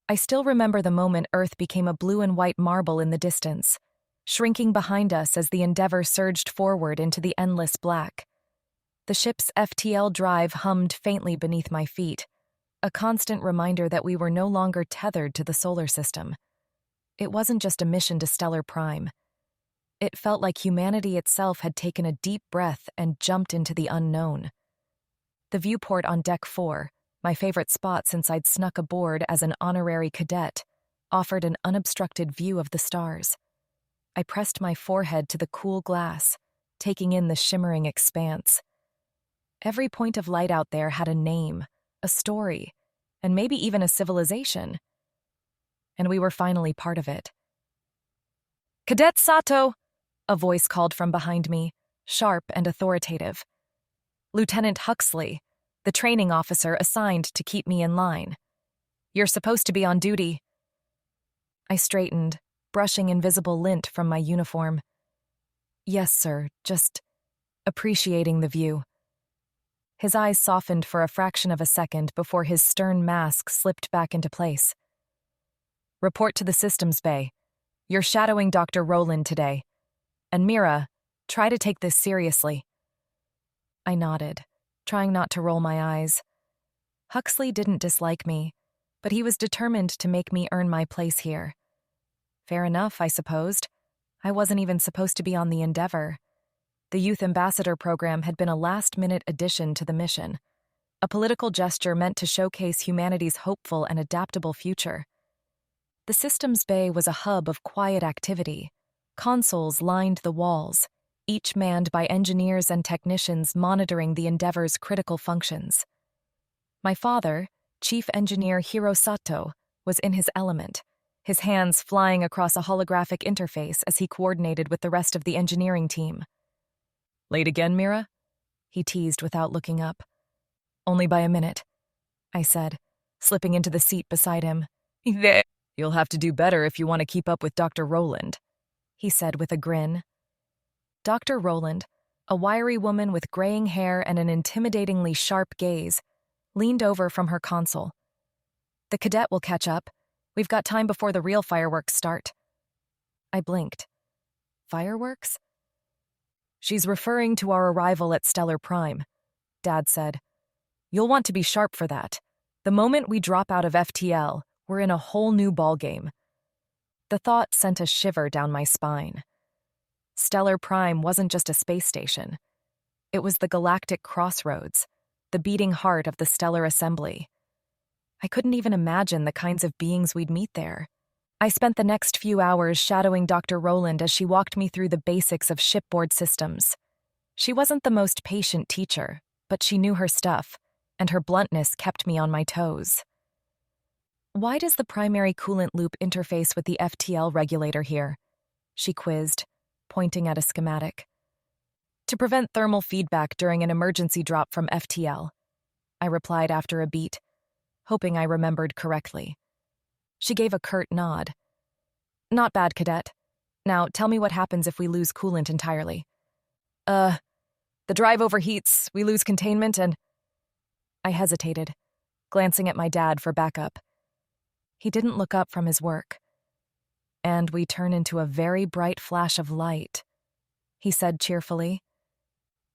I still remember the moment Earth became a blue and white marble in the distance, shrinking behind us as the Endeavour surged forward into the endless black. The ship's FTL drive hummed faintly beneath my feet, a constant reminder that we were no longer tethered to the solar system. It wasn't just a mission to Stellar Prime. It felt like humanity itself had taken a deep breath and jumped into the unknown. The viewport on Deck 4, my favorite spot since I'd snuck aboard as an honorary cadet, offered an unobstructed view of the stars. I pressed my forehead to the cool glass, taking in the shimmering expanse. Every point of light out there had a name, a story, and maybe even a civilization. And we were finally part of it. "Cadet Sato!" a voice called from behind me, sharp and authoritative. "Lieutenant Huxley, the training officer assigned to keep me in line. You're supposed to be on duty." I straightened, brushing invisible lint from my uniform. "Yes, sir, just appreciating the view." His eyes softened for a fraction of a second before his stern mask slipped back into place. "Report to the systems bay. You're shadowing Dr. Rowland today. And Mira, try to take this seriously." I nodded, trying not to roll my eyes. Huxley didn't dislike me, but he was determined to make me earn my place here. Fair enough, I supposed. I wasn't even supposed to be on the Endeavour. The Youth Ambassador program had been a last-minute addition to the mission, a political gesture meant to showcase humanity's hopeful and adaptable future. The systems bay was a hub of quiet activity. Consoles lined the walls, each manned by engineers and technicians monitoring the Endeavour's critical functions. My father, Chief Engineer Mira Sato, was in his element, his hands flying across a holographic interface as he coordinated with the rest of the engineering team. "Late again, Mira?" he teased without looking up. "Only by a minute," I said, slipping into the seat beside him. "You'll have to do better if you want to keep up with Dr. Rowland," he said with a grin. Dr. Rowland, a wiry woman with graying hair and an intimidatingly sharp gaze, leaned over from her console. "The cadet will catch up. We've got time before the real fireworks start." I blinked. "Fireworks?" "She's referring to our arrival at Stellar Prime," Dad said. "You'll want to be sharp for that. The moment we drop out of FTL, we're in a whole new ballgame." The thought sent a shiver down my spine. Stellar Prime wasn't just a space station. It was the galactic crossroads, the beating heart of the stellar assembly. I couldn't even imagine the kinds of beings we'd meet there. I spent the next few hours shadowing Dr. Rowland as she walked me through the basics of shipboard systems. She wasn't the most patient teacher, but she knew her stuff, and her bluntness kept me on my toes. "Why does the primary coolant loop interface with the FTL regulator here?" she quizzed, pointing at a schematic. "To prevent thermal feedback during an emergency drop from FTL," I replied after a beat, hoping I remembered correctly. She gave a curt nod. "Not bad, Cadet. Now, tell me what happens if we lose coolant entirely." The drive overheats, we lose containment, and..." I hesitated, glancing at my dad for backup. He didn't look up from his work. "And we turn into a very bright flash of light," he said cheerfully.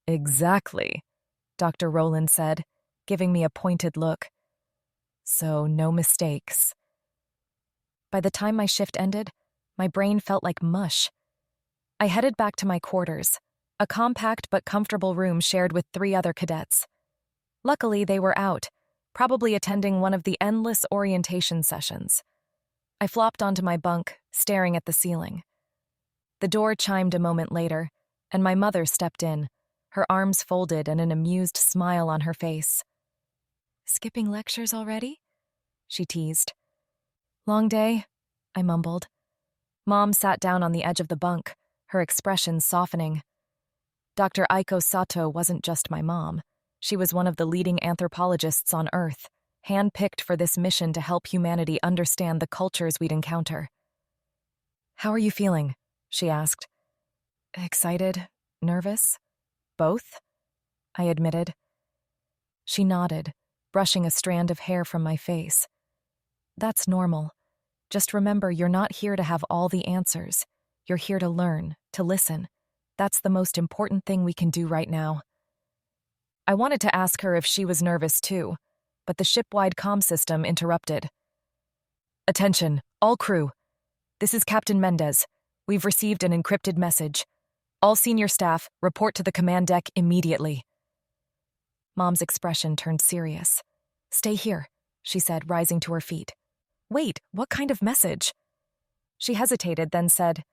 "Exactly," Dr. Rowland said, giving me a pointed look. "So no mistakes." By the time my shift ended, my brain felt like mush. I headed back to my quarters, a compact but comfortable room shared with 3 other cadets. Luckily, they were out, probably attending one of the endless orientation sessions. I flopped onto my bunk, staring at the ceiling. The door chimed a moment later, and my mother stepped in, her arms folded and an amused smile on her face. "Skipping lectures already?" she teased. "Long day," I mumbled. Mom sat down on the edge of the bunk, her expression softening. Dr. Aiko Sato wasn't just my mom. She was one of the leading anthropologists on Earth, handpicked for this mission to help humanity understand the cultures we'd encounter. "How are you feeling?" she asked. "Excited? Nervous? Both?" I admitted. She nodded, brushing a strand of hair from my face. That's normal. Just remember, you're not here to have all the answers. You're here to learn, to listen. That's the most important thing we can do right now. I wanted to ask her if she was nervous too, but the ship-wide comm system interrupted. Attention, all crew. This is Captain Mendez. We've received an encrypted message. All senior staff, report to the command deck immediately. Mom's expression turned serious. Stay here, she said, rising to her feet. Wait, what kind of message? She hesitated, then said,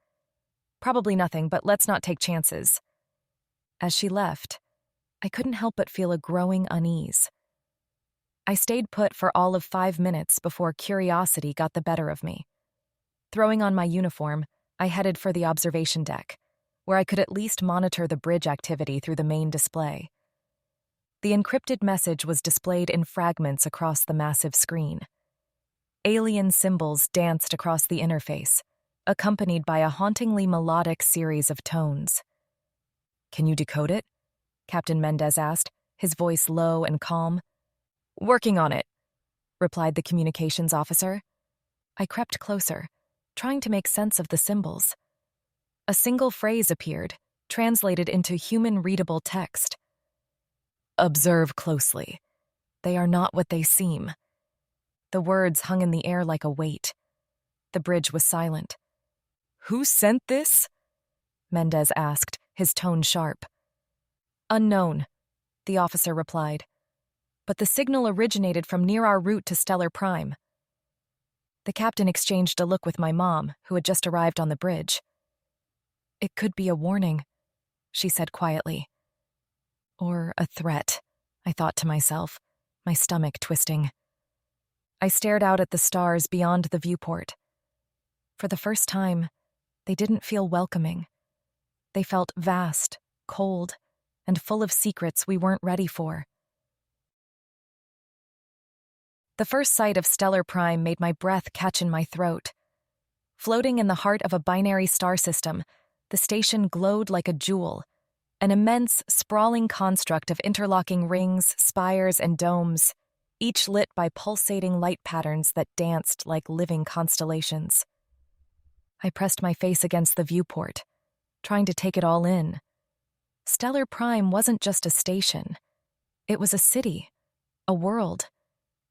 Probably nothing, but let's not take chances. As she left, I couldn't help but feel a growing unease. I stayed put for all of 5 minutes before curiosity got the better of me. Throwing on my uniform, I headed for the observation deck, where I could at least monitor the bridge activity through the main display. The encrypted message was displayed in fragments across the massive screen. Alien symbols danced across the interface, accompanied by a hauntingly melodic series of tones. Can you decode it? Captain Mendez asked, his voice low and calm. Working on it, replied the communications officer. I crept closer, trying to make sense of the symbols. A single phrase appeared, translated into human-readable text. Observe closely. They are not what they seem. The words hung in the air like a weight. The bridge was silent. Who sent this? Mendez asked, his tone sharp. Unknown, the officer replied. But the signal originated from near our route to Stellar Prime. The captain exchanged a look with my mom, who had just arrived on the bridge. It could be a warning, she said quietly. Or a threat, I thought to myself, my stomach twisting. I stared out at the stars beyond the viewport. For the first time, they didn't feel welcoming. They felt vast, cold, and full of secrets we weren't ready for. The first sight of Stellar Prime made my breath catch in my throat. Floating in the heart of a binary star system, the station glowed like a jewel, an immense, sprawling construct of interlocking rings, spires, and domes, each lit by pulsating light patterns that danced like living constellations. I pressed my face against the viewport, trying to take it all in. Stellar Prime wasn't just a station. It was a city, a world,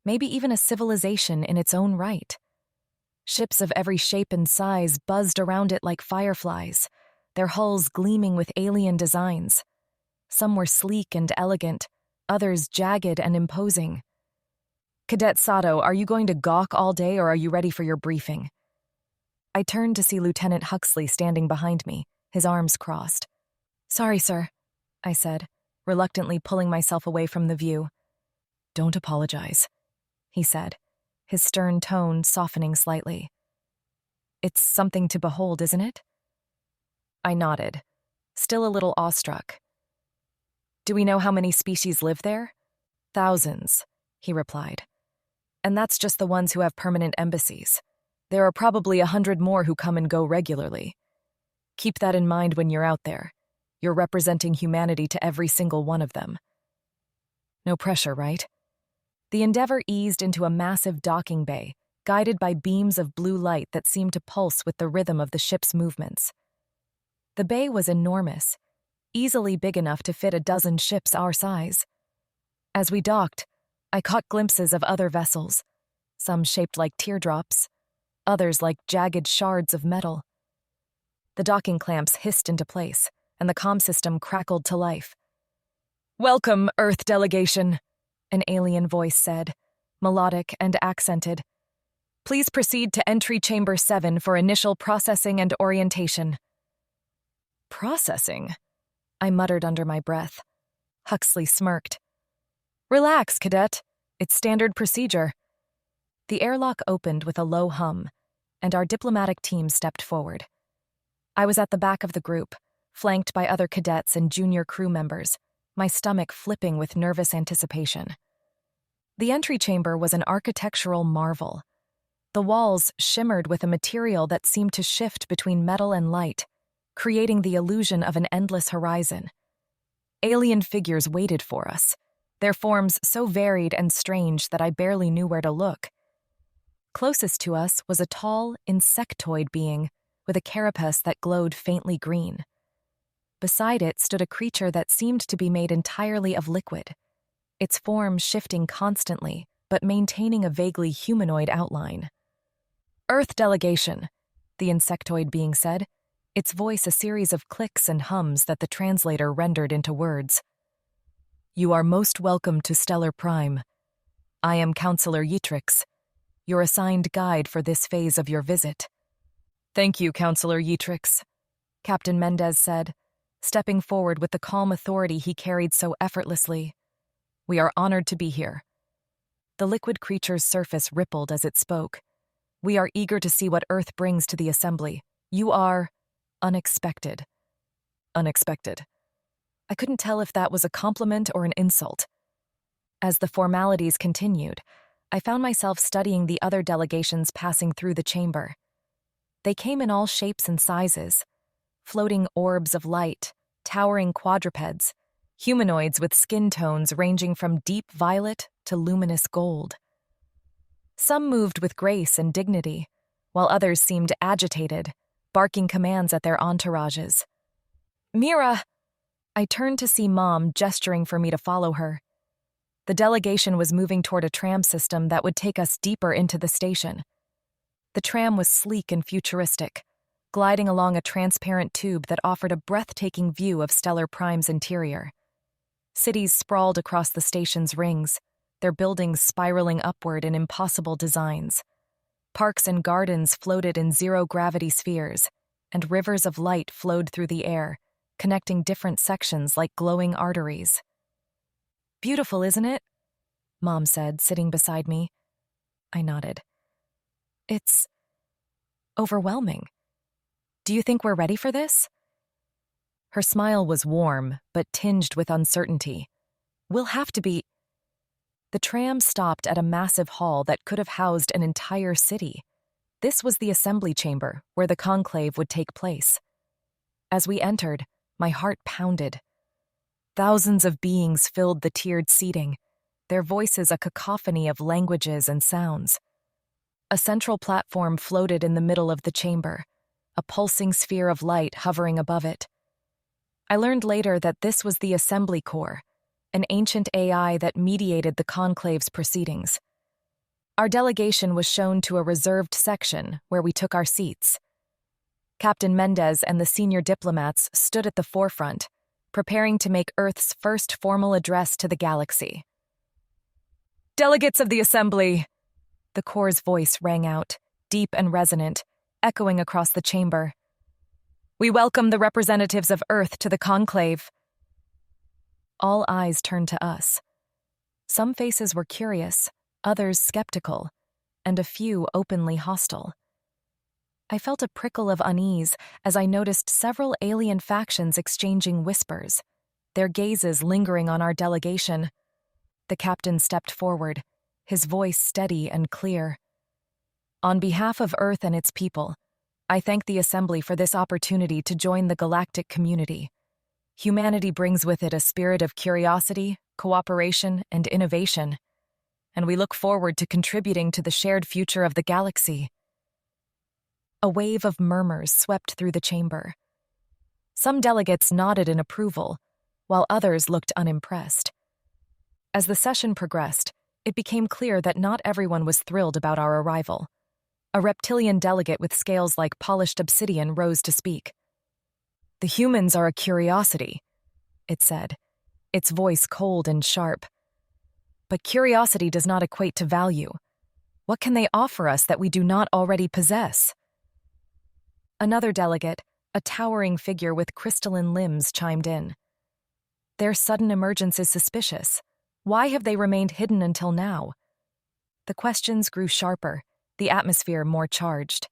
maybe even a civilization in its own right. Ships of every shape and size buzzed around it like fireflies, their hulls gleaming with alien designs. Some were sleek and elegant, others jagged and imposing. Cadet Sato, are you going to gawk all day or are you ready for your briefing? I turned to see Lieutenant Huxley standing behind me, his arms crossed. Sorry, sir, I said, reluctantly pulling myself away from the view. Don't apologize, he said, his stern tone softening slightly. It's something to behold, isn't it? I nodded, still a little awestruck. Do we know how many species live there? Thousands, he replied. And that's just the ones who have permanent embassies. There are probably 100 more who come and go regularly. Keep that in mind when you're out there. You're representing humanity to every single one of them. No pressure, right? The Endeavour eased into a massive docking bay, guided by beams of blue light that seemed to pulse with the rhythm of the ship's movements. The bay was enormous, easily big enough to fit a dozen ships our size. As we docked, I caught glimpses of other vessels, some shaped like teardrops, others like jagged shards of metal. The docking clamps hissed into place, and the comm system crackled to life. Welcome, Earth delegation, an alien voice said, melodic and accented. Please proceed to entry chamber 7 for initial processing and orientation. Processing? I muttered under my breath. Huxley smirked. Relax, cadet. It's standard procedure. The airlock opened with a low hum, and our diplomatic team stepped forward. I was at the back of the group, flanked by other cadets and junior crew members, my stomach flipping with nervous anticipation. The entry chamber was an architectural marvel. The walls shimmered with a material that seemed to shift between metal and light, creating the illusion of an endless horizon. Alien figures waited for us, their forms so varied and strange that I barely knew where to look. Closest to us was a tall, insectoid being with a carapace that glowed faintly green. Beside it stood a creature that seemed to be made entirely of liquid, its form shifting constantly, but maintaining a vaguely humanoid outline. "Earth delegation," the insectoid being said, its voice a series of clicks and hums that the translator rendered into words. "You are most welcome to Stellar Prime. I am Counselor Yetrix, your assigned guide for this phase of your visit." "Thank you, Counselor Yetrix," Captain Mendez said, stepping forward with the calm authority he carried so effortlessly. "We are honored to be here." The liquid creature's surface rippled as it spoke. "We are eager to see what Earth brings to the Assembly. You are unexpected." Unexpected. I couldn't tell if that was a compliment or an insult. As the formalities continued, I found myself studying the other delegations passing through the chamber. They came in all shapes and sizes: floating orbs of light, towering quadrupeds, humanoids with skin tones ranging from deep violet to luminous gold. Some moved with grace and dignity, while others seemed agitated, barking commands at their entourages. "Mira!" I turned to see Mom gesturing for me to follow her. The delegation was moving toward a tram system that would take us deeper into the station. The tram was sleek and futuristic, gliding along a transparent tube that offered a breathtaking view of Stellar Prime's interior. Cities sprawled across the station's rings, their buildings spiraling upward in impossible designs. Parks and gardens floated in zero-gravity spheres, and rivers of light flowed through the air, connecting different sections like glowing arteries. "Beautiful, isn't it?" Mom said, sitting beside me. I nodded. "It's overwhelming. Do you think we're ready for this?" Her smile was warm, but tinged with uncertainty. "We'll have to be..." The tram stopped at a massive hall that could have housed an entire city. This was the assembly chamber, where the conclave would take place. As we entered, my heart pounded. Thousands of beings filled the tiered seating, their voices a cacophony of languages and sounds. A central platform floated in the middle of the chamber, a pulsing sphere of light hovering above it. I learned later that this was the Assembly Corps, an ancient AI that mediated the conclave's proceedings. Our delegation was shown to a reserved section where we took our seats. Captain Mendez and the senior diplomats stood at the forefront, preparing to make Earth's first formal address to the galaxy. "Delegates of the Assembly!" The Corps' voice rang out, deep and resonant, echoing across the chamber. "We welcome the representatives of Earth to the conclave." All eyes turned to us. Some faces were curious, others skeptical, and a few openly hostile. I felt a prickle of unease as I noticed several alien factions exchanging whispers, their gazes lingering on our delegation. The captain stepped forward, his voice steady and clear. "On behalf of Earth and its people, I thank the Assembly for this opportunity to join the galactic community. Humanity brings with it a spirit of curiosity, cooperation, and innovation, and we look forward to contributing to the shared future of the galaxy." A wave of murmurs swept through the chamber. Some delegates nodded in approval, while others looked unimpressed. As the session progressed, it became clear that not everyone was thrilled about our arrival. A reptilian delegate with scales like polished obsidian rose to speak. "The humans are a curiosity," it said, its voice cold and sharp. "But curiosity does not equate to value. What can they offer us that we do not already possess?" Another delegate, a towering figure with crystalline limbs, chimed in. "Their sudden emergence is suspicious. Why have they remained hidden until now?" The questions grew sharper, the atmosphere more charged.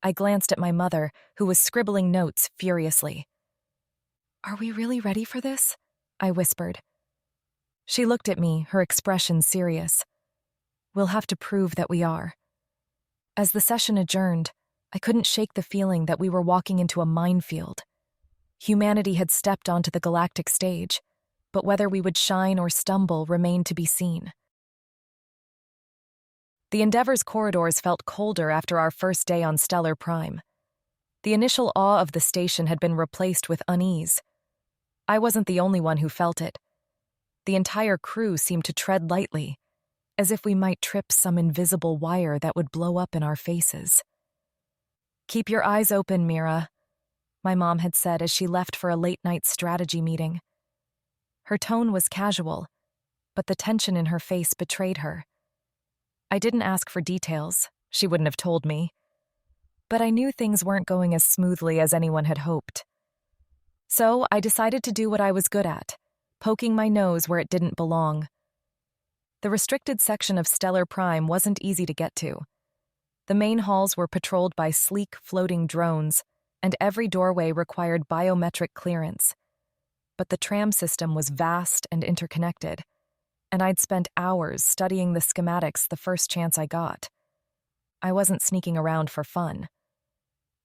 I glanced at my mother, who was scribbling notes furiously. "Are we really ready for this?" I whispered. She looked at me, her expression serious. "We'll have to prove that we are." As the session adjourned, I couldn't shake the feeling that we were walking into a minefield. Humanity had stepped onto the galactic stage, but whether we would shine or stumble remained to be seen. The Endeavor's corridors felt colder after our first day on Stellar Prime. The initial awe of the station had been replaced with unease. I wasn't the only one who felt it. The entire crew seemed to tread lightly, as if we might trip some invisible wire that would blow up in our faces. "Keep your eyes open, Mira," my mom had said as she left for a late-night strategy meeting. Her tone was casual, but the tension in her face betrayed her. I didn't ask for details, she wouldn't have told me, but I knew things weren't going as smoothly as anyone had hoped. So I decided to do what I was good at, poking my nose where it didn't belong. The restricted section of Stellar Prime wasn't easy to get to. The main halls were patrolled by sleek, floating drones, and every doorway required biometric clearance. But the tram system was vast and interconnected, and I'd spent hours studying the schematics the first chance I got. I wasn't sneaking around for fun.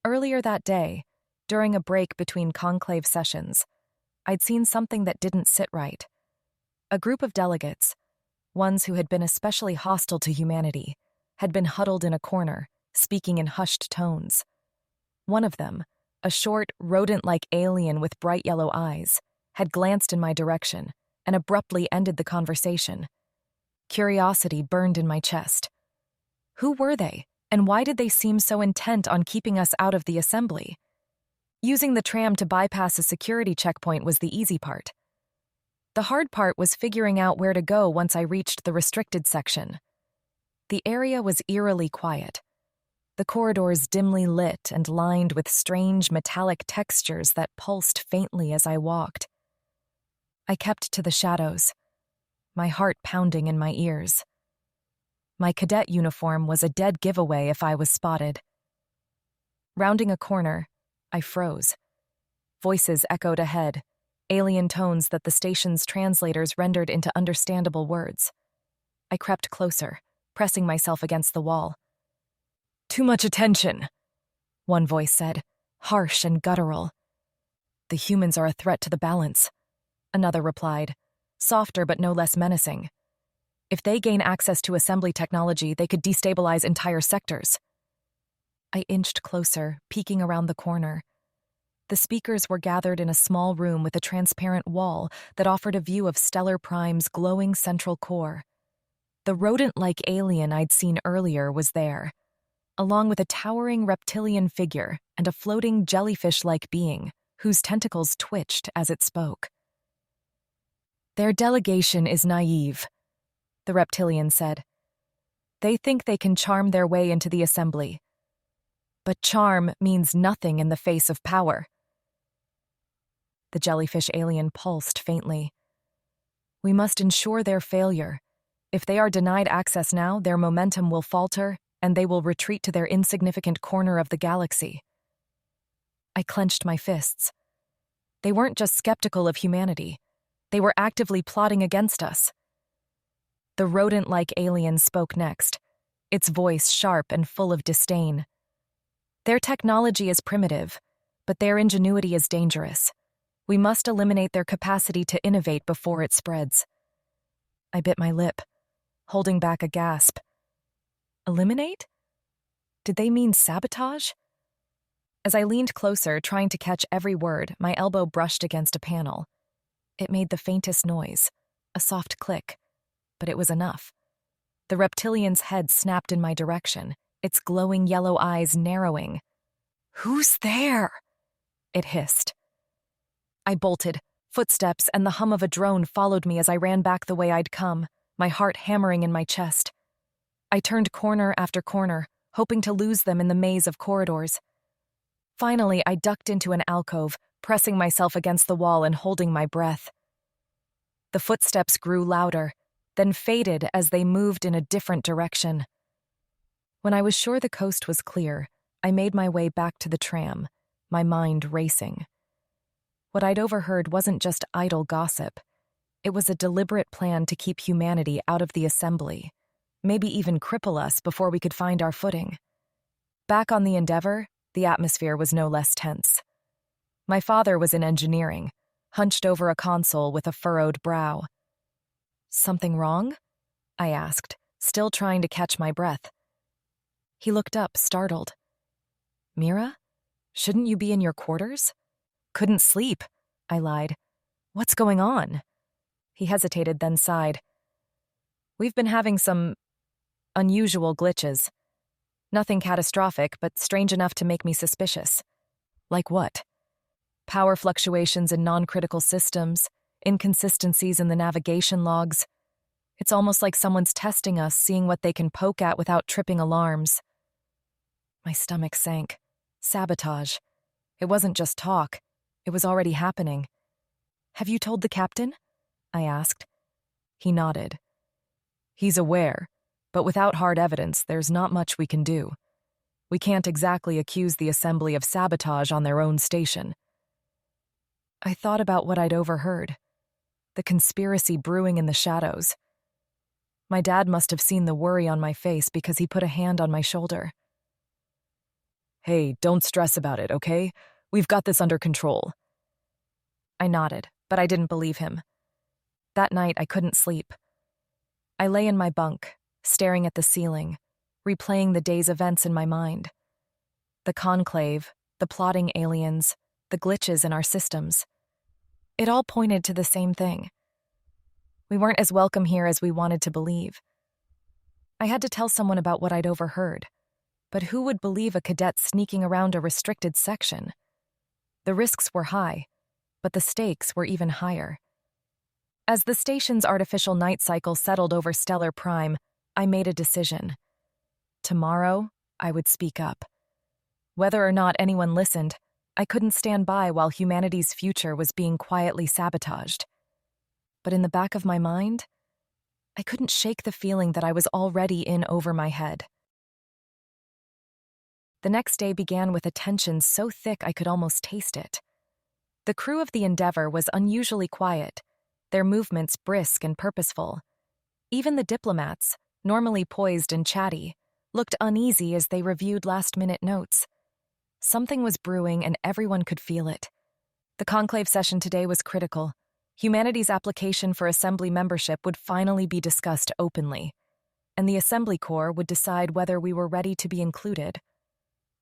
Earlier that day, during a break between conclave sessions, I'd seen something that didn't sit right. A group of delegates, ones who had been especially hostile to humanity, had been huddled in a corner, speaking in hushed tones. One of them, a short, rodent-like alien with bright yellow eyes, had glanced in my direction and abruptly ended the conversation. Curiosity burned in my chest. Who were they, and why did they seem so intent on keeping us out of the assembly? Using the tram to bypass a security checkpoint was the easy part. The hard part was figuring out where to go once I reached the restricted section. The area was eerily quiet, the corridors dimly lit and lined with strange metallic textures that pulsed faintly as I walked. I kept to the shadows, my heart pounding in my ears. My cadet uniform was a dead giveaway if I was spotted. Rounding a corner, I froze. Voices echoed ahead, alien tones that the station's translators rendered into understandable words. I crept closer, pressing myself against the wall. "Too much attention," one voice said, harsh and guttural. "The humans are a threat to the balance," another replied, softer but no less menacing. "If they gain access to assembly technology, they could destabilize entire sectors." I inched closer, peeking around the corner. The speakers were gathered in a small room with a transparent wall that offered a view of Stellar Prime's glowing central core. The rodent-like alien I'd seen earlier was there, along with a towering reptilian figure and a floating jellyfish-like being whose tentacles twitched as it spoke. "Their delegation is naive," the reptilian said. "They think they can charm their way into the assembly. But charm means nothing in the face of power." The jellyfish alien pulsed faintly. "We must ensure their failure. If they are denied access now, their momentum will falter, and they will retreat to their insignificant corner of the galaxy." I clenched my fists. They weren't just skeptical of humanity. They were actively plotting against us. The rodent-like alien spoke next, its voice sharp and full of disdain. "Their technology is primitive, but their ingenuity is dangerous. We must eliminate their capacity to innovate before it spreads." I bit my lip, holding back a gasp. Eliminate? Did they mean sabotage? As I leaned closer, trying to catch every word, my elbow brushed against a panel. It made the faintest noise, a soft click, but it was enough. The reptilian's head snapped in my direction, its glowing yellow eyes narrowing. "Who's there?" it hissed. I bolted. Footsteps and the hum of a drone followed me as I ran back the way I'd come, my heart hammering in my chest. I turned corner after corner, hoping to lose them in the maze of corridors. Finally, I ducked into an alcove, pressing myself against the wall and holding my breath. The footsteps grew louder, then faded as they moved in a different direction. When I was sure the coast was clear, I made my way back to the tram, my mind racing. What I'd overheard wasn't just idle gossip. It was a deliberate plan to keep humanity out of the assembly, maybe even cripple us before we could find our footing. Back on the Endeavor, the atmosphere was no less tense. My father was in engineering, hunched over a console with a furrowed brow. "Something wrong?" I asked, still trying to catch my breath. He looked up, startled. Mira? Shouldn't you be in your quarters? Couldn't sleep, I lied. What's going on? He hesitated, then sighed. We've been having some unusual glitches. Nothing catastrophic, but strange enough to make me suspicious. Like what? Power fluctuations in non-critical systems, inconsistencies in the navigation logs. It's almost like someone's testing us, seeing what they can poke at without tripping alarms. My stomach sank. Sabotage. It wasn't just talk. It was already happening. Have you told the captain? I asked. He nodded. He's aware, but without hard evidence, there's not much we can do. We can't exactly accuse the assembly of sabotage on their own station. I thought about what I'd overheard. The conspiracy brewing in the shadows. My dad must have seen the worry on my face because he put a hand on my shoulder. Hey, don't stress about it, okay? We've got this under control. I nodded, but I didn't believe him. That night, I couldn't sleep. I lay in my bunk, staring at the ceiling, replaying the day's events in my mind. The conclave, the plotting aliens, the glitches in our systems. It all pointed to the same thing. We weren't as welcome here as we wanted to believe. I had to tell someone about what I'd overheard. But who would believe a cadet sneaking around a restricted section? The risks were high, but the stakes were even higher. As the station's artificial night cycle settled over Stellar Prime, I made a decision. Tomorrow, I would speak up. Whether or not anyone listened, I couldn't stand by while humanity's future was being quietly sabotaged. But in the back of my mind, I couldn't shake the feeling that I was already in over my head. The next day began with a tension so thick I could almost taste it. The crew of the Endeavour was unusually quiet, their movements brisk and purposeful. Even the diplomats, normally poised and chatty, looked uneasy as they reviewed last-minute notes. Something was brewing and everyone could feel it. The conclave session today was critical. Humanity's application for Assembly membership would finally be discussed openly, and the Assembly Corps would decide whether we were ready to be included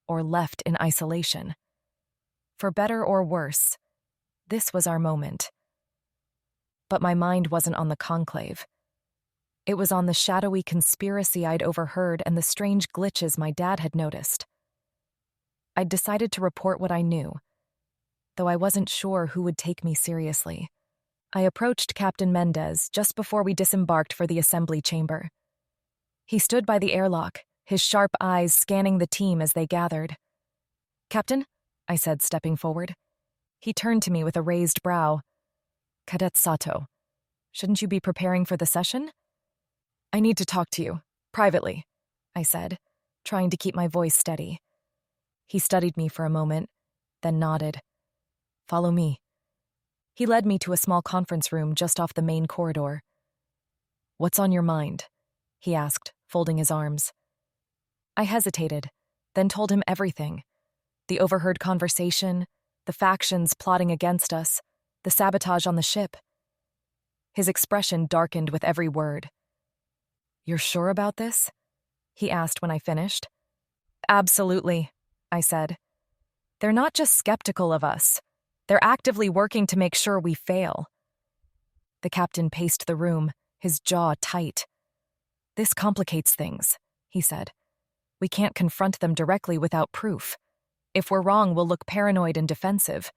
or left in isolation. For better or worse, this was our moment. But my mind wasn't on the conclave. It was on the shadowy conspiracy I'd overheard and the strange glitches my dad had noticed. I'd decided to report what I knew, though I wasn't sure who would take me seriously. I approached Captain Mendez just before we disembarked for the assembly chamber. He stood by the airlock, his sharp eyes scanning the team as they gathered. "Captain," I said, stepping forward. He turned to me with a raised brow. "Cadet Sato, shouldn't you be preparing for the session?" "I need to talk to you, privately," I said, trying to keep my voice steady. He studied me for a moment, then nodded. "Follow me." He led me to a small conference room just off the main corridor. "What's on your mind?" he asked, folding his arms. I hesitated, then told him everything. The overheard conversation, the factions plotting against us, the sabotage on the ship. His expression darkened with every word. "You're sure about this?" he asked when I finished. "Absolutely," I said. "They're not just skeptical of us. They're actively working to make sure we fail." The captain paced the room, his jaw tight. "This complicates things," he said. "We can't confront them directly without proof. If we're wrong, we'll look paranoid and defensive.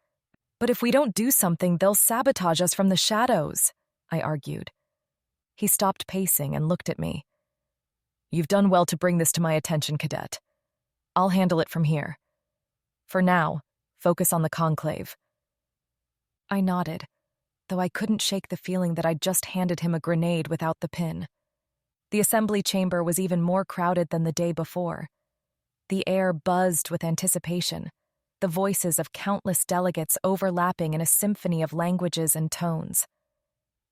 But if we don't do something, they'll sabotage us from the shadows," I argued. He stopped pacing and looked at me. "You've done well to bring this to my attention, Cadet. I'll handle it from here. For now, focus on the conclave." I nodded, though I couldn't shake the feeling that I'd just handed him a grenade without the pin. The assembly chamber was even more crowded than the day before. The air buzzed with anticipation, the voices of countless delegates overlapping in a symphony of languages and tones.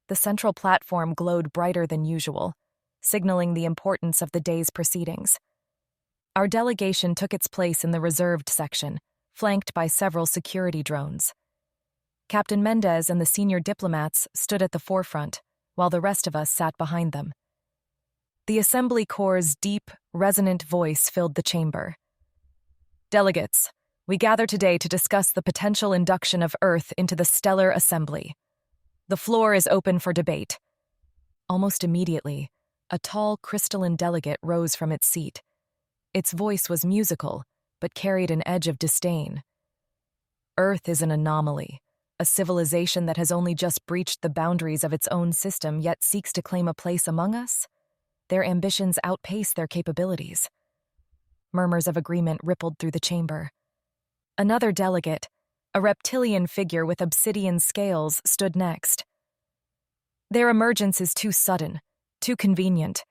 The central platform glowed brighter than usual, signaling the importance of the day's proceedings. Our delegation took its place in the reserved section, flanked by several security drones. Captain Mendez and the senior diplomats stood at the forefront, while the rest of us sat behind them. The Assembly Corps' deep, resonant voice filled the chamber. Delegates, we gather today to discuss the potential induction of Earth into the Stellar Assembly. The floor is open for debate. Almost immediately, a tall, crystalline delegate rose from its seat. Its voice was musical, but carried an edge of disdain. Earth is an anomaly, a civilization that has only just breached the boundaries of its own system yet seeks to claim a place among us. Their ambitions outpace their capabilities. Murmurs of agreement rippled through the chamber. Another delegate, a reptilian figure with obsidian scales, stood next. Their emergence is too sudden, too convenient.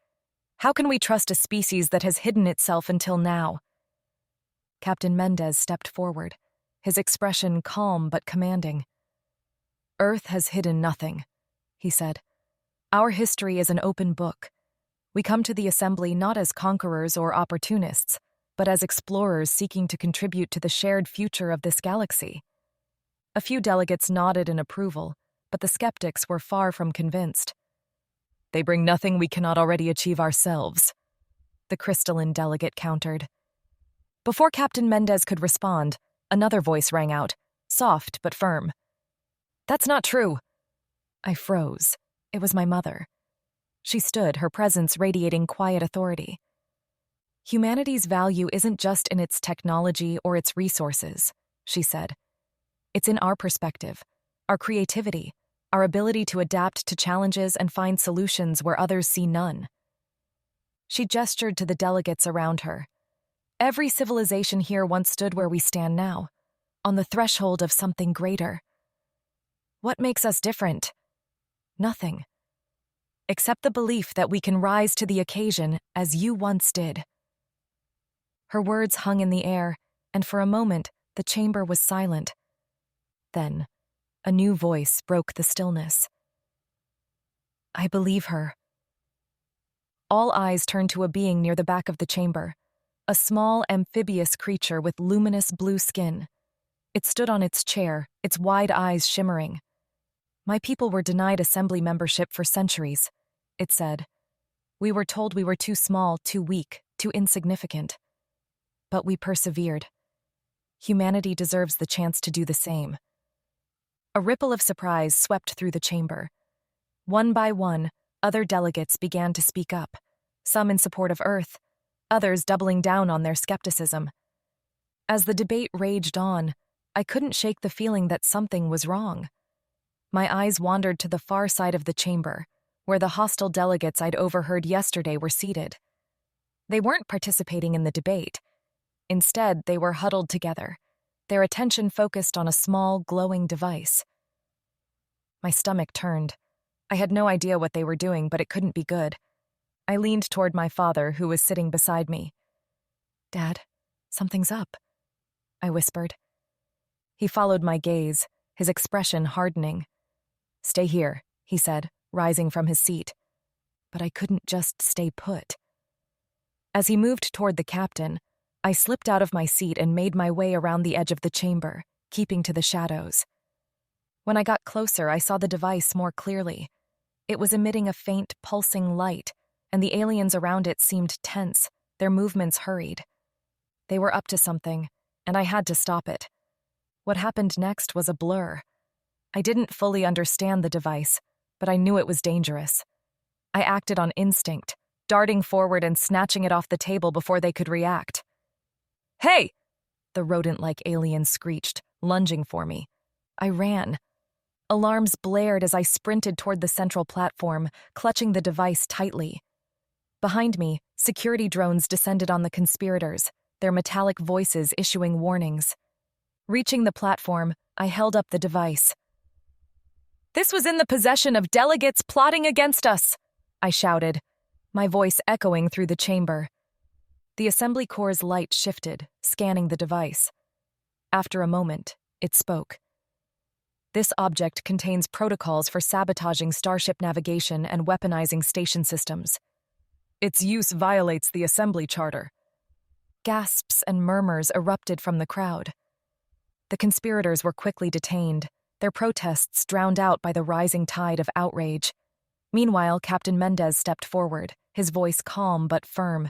How can we trust a species that has hidden itself until now? Captain Mendez stepped forward, his expression calm but commanding. Earth has hidden nothing, he said. Our history is an open book. We come to the Assembly not as conquerors or opportunists, but as explorers seeking to contribute to the shared future of this galaxy. A few delegates nodded in approval, but the skeptics were far from convinced. They bring nothing we cannot already achieve ourselves, the crystalline delegate countered. Before Captain Mendez could respond, another voice rang out, soft but firm. That's not true. I froze. It was my mother. She stood, her presence radiating quiet authority. Humanity's value isn't just in its technology or its resources, she said. It's in our perspective, our creativity, our ability to adapt to challenges and find solutions where others see none. She gestured to the delegates around her. Every civilization here once stood where we stand now, on the threshold of something greater. What makes us different? Nothing. Except the belief that we can rise to the occasion as you once did. Her words hung in the air, and for a moment, the chamber was silent. Then, a new voice broke the stillness. I believe her. All eyes turned to a being near the back of the chamber, a small amphibious creature with luminous blue skin. It stood on its chair, its wide eyes shimmering. My people were denied assembly membership for centuries, it said. We were told we were too small, too weak, too insignificant. But we persevered. Humanity deserves the chance to do the same. A ripple of surprise swept through the chamber. One by one, other delegates began to speak up, some in support of Earth, others doubling down on their skepticism. As the debate raged on, I couldn't shake the feeling that something was wrong. My eyes wandered to the far side of the chamber, where the hostile delegates I'd overheard yesterday were seated. They weren't participating in the debate. Instead, they were huddled together, their attention focused on a small, glowing device. My stomach turned. I had no idea what they were doing, but it couldn't be good. I leaned toward my father, who was sitting beside me. Dad, something's up, I whispered. He followed my gaze, his expression hardening. Stay here, he said, rising from his seat. But I couldn't just stay put. As he moved toward the captain, I slipped out of my seat and made my way around the edge of the chamber, keeping to the shadows. When I got closer, I saw the device more clearly. It was emitting a faint, pulsing light, and the aliens around it seemed tense, their movements hurried. They were up to something, and I had to stop it. What happened next was a blur. I didn't fully understand the device, but I knew it was dangerous. I acted on instinct, darting forward and snatching it off the table before they could react. Hey! The rodent-like alien screeched, lunging for me. I ran. Alarms blared as I sprinted toward the central platform, clutching the device tightly. Behind me, security drones descended on the conspirators, their metallic voices issuing warnings. Reaching the platform, I held up the device. This was in the possession of delegates plotting against us, I shouted, my voice echoing through the chamber. The Assembly Corps' light shifted, scanning the device. After a moment, it spoke. This object contains protocols for sabotaging starship navigation and weaponizing station systems. Its use violates the Assembly Charter. Gasps and murmurs erupted from the crowd. The conspirators were quickly detained, their protests drowned out by the rising tide of outrage. Meanwhile, Captain Mendez stepped forward, his voice calm but firm.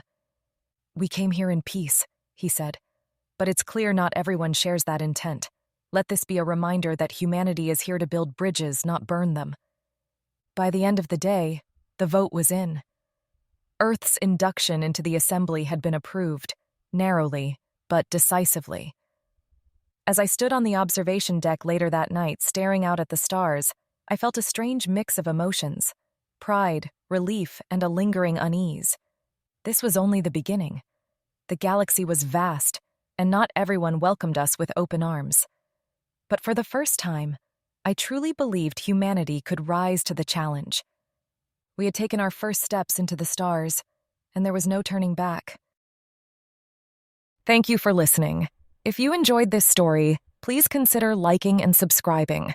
"We came here in peace," he said. "But it's clear not everyone shares that intent. Let this be a reminder that humanity is here to build bridges, not burn them." By the end of the day, the vote was in. Earth's induction into the assembly had been approved, narrowly, but decisively. As I stood on the observation deck later that night, staring out at the stars, I felt a strange mix of emotions: pride, relief, and a lingering unease. This was only the beginning. The galaxy was vast, and not everyone welcomed us with open arms. But for the first time, I truly believed humanity could rise to the challenge. We had taken our first steps into the stars, and there was no turning back. Thank you for listening. If you enjoyed this story, please consider liking and subscribing.